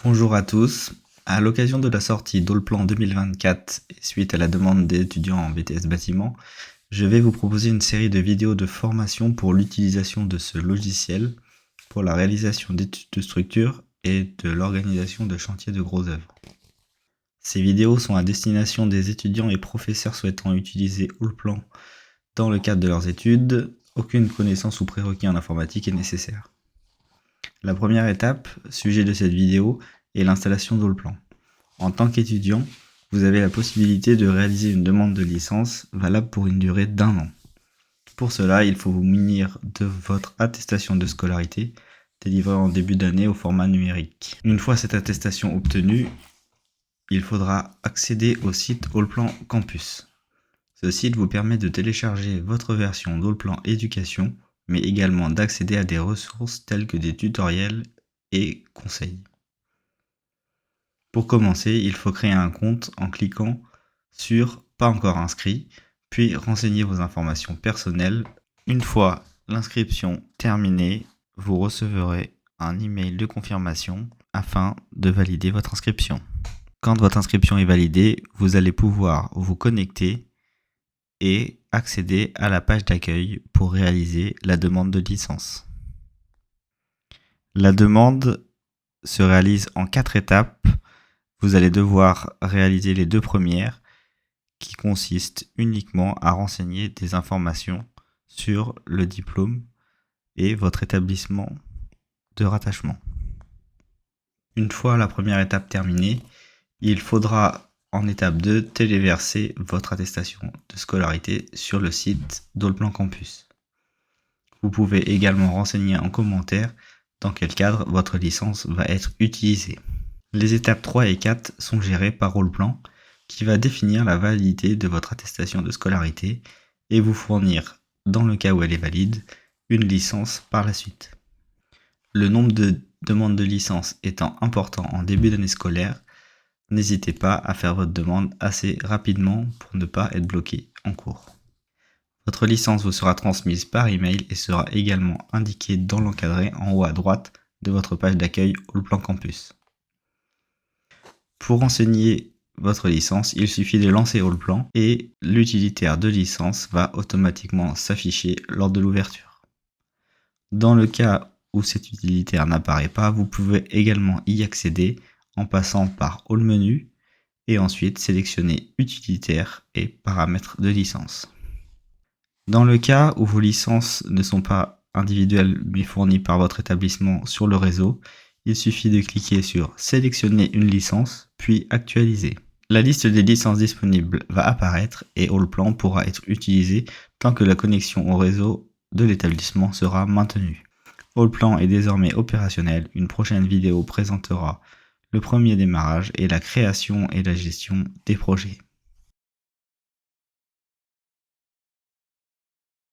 Bonjour à tous. À l'occasion de la sortie d'Allplan 2024 et suite à la demande des étudiants en BTS Bâtiment, je vais vous proposer une série de vidéos de formation pour l'utilisation de ce logiciel pour la réalisation d'études de structure et de l'organisation de chantiers de gros œuvres. Ces vidéos sont à destination des étudiants et professeurs souhaitant utiliser Allplan dans le cadre de leurs études. Aucune connaissance ou prérequis en informatique est nécessaire. La première étape, sujet de cette vidéo, est l'installation d'Allplan. En tant qu'étudiant, vous avez la possibilité de réaliser une demande de licence valable pour une durée d'1 an. Pour cela, il faut vous munir de votre attestation de scolarité, délivrée en début d'année au format numérique. Une fois cette attestation obtenue, il faudra accéder au site Allplan Campus. Ce site vous permet de télécharger votre version d'Allplan Éducation, mais également d'accéder à des ressources telles que des tutoriels et conseils. Pour commencer, il faut créer un compte en cliquant sur « Pas encore inscrit », puis renseigner vos informations personnelles. Une fois l'inscription terminée, vous recevrez un email de confirmation afin de valider votre inscription. Quand votre inscription est validée, vous allez pouvoir vous connecter et accéder à la page d'accueil pour réaliser la demande de licence. La demande se réalise en 4 étapes. Vous allez devoir réaliser les 2 premières qui consistent uniquement à renseigner des informations sur le diplôme et votre établissement de rattachement. Une fois la première étape terminée, il faudra en étape 2 téléverser votre attestation de scolarité sur le site d'Allplan Campus. Vous pouvez également renseigner en commentaire dans quel cadre votre licence va être utilisée. Les étapes 3 et 4 sont gérées par Allplan, qui va définir la validité de votre attestation de scolarité et vous fournir, dans le cas où elle est valide, une licence par la suite. Le nombre de demandes de licence étant important en début d'année scolaire, n'hésitez pas à faire votre demande assez rapidement pour ne pas être bloqué en cours. Votre licence vous sera transmise par email et sera également indiquée dans l'encadré en haut à droite de votre page d'accueil Allplan Campus. Pour renseigner votre licence, il suffit de lancer Allplan et l'utilitaire de licence va automatiquement s'afficher lors de l'ouverture. Dans le cas où cet utilitaire n'apparaît pas, vous pouvez également y accéder en passant par All Menu et ensuite sélectionner Utilitaire et Paramètres de licence. Dans le cas où vos licences ne sont pas individuelles mais fournies par votre établissement sur le réseau, il suffit de cliquer sur « Sélectionner une licence » puis « Actualiser ». La liste des licences disponibles va apparaître et Allplan pourra être utilisé tant que la connexion au réseau de l'établissement sera maintenue. Allplan est désormais opérationnel. Une prochaine vidéo présentera le premier démarrage et la création et la gestion des projets.